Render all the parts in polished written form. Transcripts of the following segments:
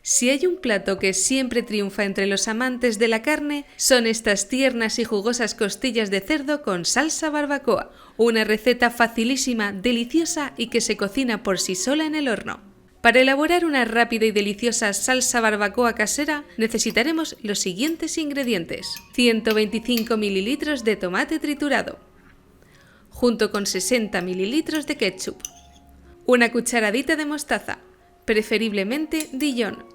Si hay un plato que siempre triunfa entre los amantes de la carne, son estas tiernas y jugosas costillas de cerdo con salsa barbacoa, una receta facilísima, deliciosa y que se cocina por sí sola en el horno. Para elaborar una rápida y deliciosa salsa barbacoa casera necesitaremos los siguientes ingredientes: 125 ml de tomate triturado, junto con 60 ml de ketchup, una cucharadita de mostaza, preferiblemente Dijon,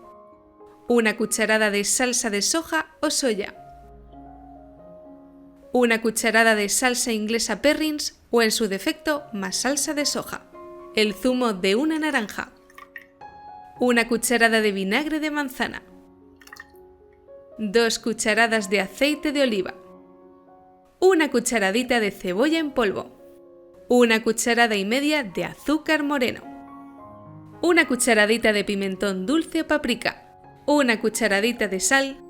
una cucharada de salsa de soja o soya, una cucharada de salsa inglesa Perrins o en su defecto más salsa de soja, el zumo de una naranja, una cucharada de vinagre de manzana, 2 cucharadas de aceite de oliva, una cucharadita de cebolla en polvo, una cucharada y media de azúcar moreno, una cucharadita de pimentón dulce o paprika, una cucharadita de sal,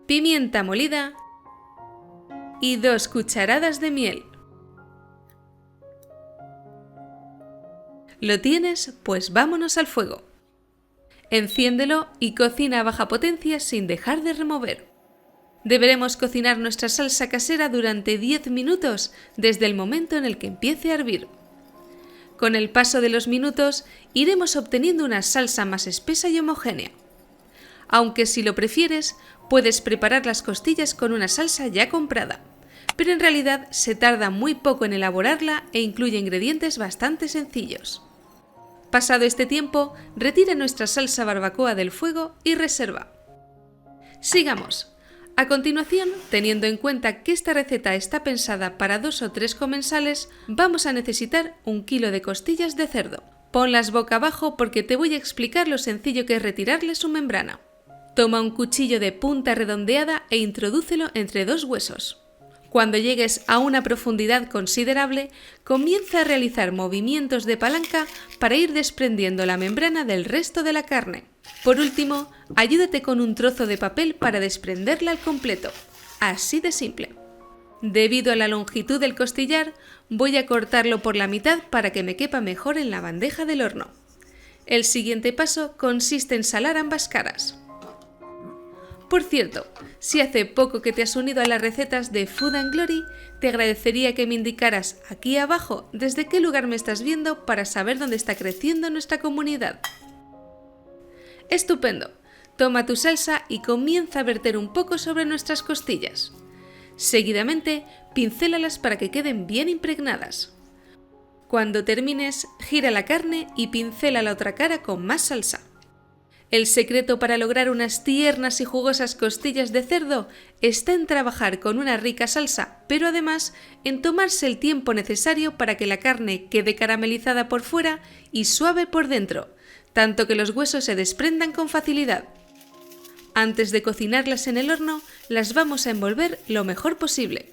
pimienta molida y 2 cucharadas de miel. ¿Lo tienes? Pues vámonos al fuego. Enciéndelo y cocina a baja potencia sin dejar de remover. Deberemos cocinar nuestra salsa casera durante 10 minutos desde el momento en el que empiece a hervir. Con el paso de los minutos iremos obteniendo una salsa más espesa y homogénea. Aunque si lo prefieres, puedes preparar las costillas con una salsa ya comprada, pero en realidad se tarda muy poco en elaborarla e incluye ingredientes bastante sencillos. Pasado este tiempo, retira nuestra salsa barbacoa del fuego y reserva. Sigamos. A continuación, teniendo en cuenta que esta receta está pensada para 2 o 3 comensales, vamos a necesitar 1 kilo de costillas de cerdo. Ponlas boca abajo porque te voy a explicar lo sencillo que es retirarle su membrana. Toma un cuchillo de punta redondeada e introdúcelo entre 2 huesos. Cuando llegues a una profundidad considerable, comienza a realizar movimientos de palanca para ir desprendiendo la membrana del resto de la carne. Por último, ayúdate con un trozo de papel para desprenderla al completo. Así de simple. Debido a la longitud del costillar, voy a cortarlo por la mitad para que me quepa mejor en la bandeja del horno. El siguiente paso consiste en salar ambas caras. Por cierto, si hace poco que te has unido a las recetas de Food & Glory, te agradecería que me indicaras aquí abajo desde qué lugar me estás viendo para saber dónde está creciendo nuestra comunidad. ¡Estupendo! Toma tu salsa y comienza a verter un poco sobre nuestras costillas. Seguidamente, pincélalas para que queden bien impregnadas. Cuando termines, gira la carne y pincela la otra cara con más salsa. El secreto para lograr unas tiernas y jugosas costillas de cerdo está en trabajar con una rica salsa, pero además en tomarse el tiempo necesario para que la carne quede caramelizada por fuera y suave por dentro, tanto que los huesos se desprendan con facilidad. Antes de cocinarlas en el horno, las vamos a envolver lo mejor posible.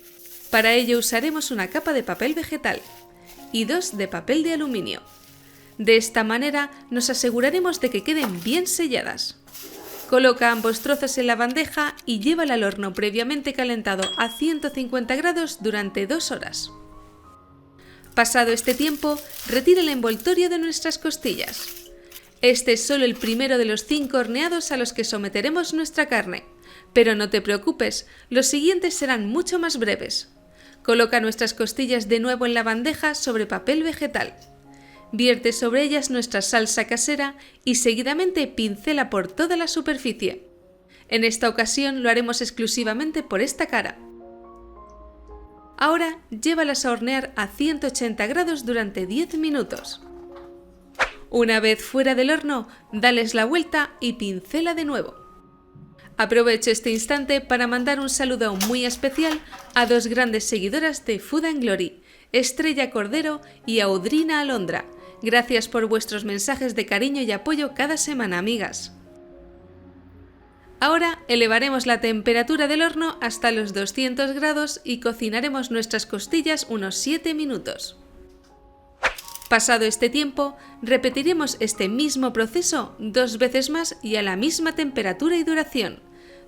Para ello usaremos una capa de papel vegetal y 2 de papel de aluminio. De esta manera nos aseguraremos de que queden bien selladas. Coloca ambos trozos en la bandeja y llévala al horno previamente calentado a 150 grados durante 2 horas. Pasado este tiempo, retira el envoltorio de nuestras costillas. Este es solo el primero de los 5 horneados a los que someteremos nuestra carne, pero no te preocupes, los siguientes serán mucho más breves. Coloca nuestras costillas de nuevo en la bandeja sobre papel vegetal. Vierte sobre ellas nuestra salsa casera y seguidamente pincela por toda la superficie. En esta ocasión lo haremos exclusivamente por esta cara. Ahora llévalas a hornear a 180 grados durante 10 minutos. Una vez fuera del horno, dales la vuelta y pincela de nuevo. Aprovecho este instante para mandar un saludo muy especial a 2 grandes seguidoras de Food & Glory, Estrella Cordero y Audrina Alondra. Gracias por vuestros mensajes de cariño y apoyo cada semana, amigas. Ahora elevaremos la temperatura del horno hasta los 200 grados y cocinaremos nuestras costillas unos 7 minutos. Pasado este tiempo, repetiremos este mismo proceso 2 veces más y a la misma temperatura y duración,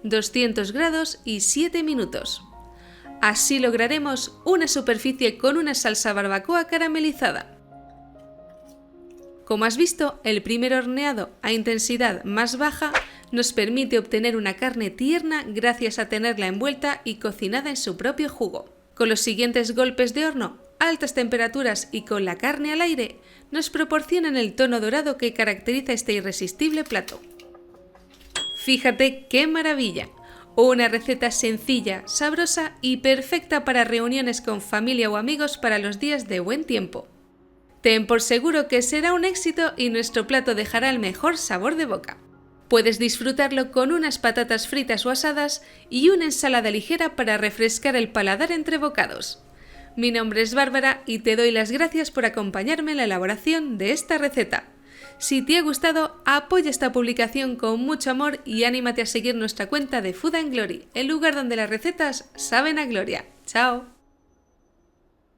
200 grados y 7 minutos. Así lograremos una superficie con una salsa barbacoa caramelizada. Como has visto, el primer horneado a intensidad más baja nos permite obtener una carne tierna gracias a tenerla envuelta y cocinada en su propio jugo. Con los siguientes golpes de horno, a altas temperaturas y con la carne al aire, nos proporcionan el tono dorado que caracteriza este irresistible plato. Fíjate qué maravilla. Una receta sencilla, sabrosa y perfecta para reuniones con familia o amigos para los días de buen tiempo. Ten por seguro que será un éxito y nuestro plato dejará el mejor sabor de boca. Puedes disfrutarlo con unas patatas fritas o asadas y una ensalada ligera para refrescar el paladar entre bocados. Mi nombre es Bárbara y te doy las gracias por acompañarme en la elaboración de esta receta. Si te ha gustado, apoya esta publicación con mucho amor y anímate a seguir nuestra cuenta de Food & Glory, el lugar donde las recetas saben a gloria. ¡Chao!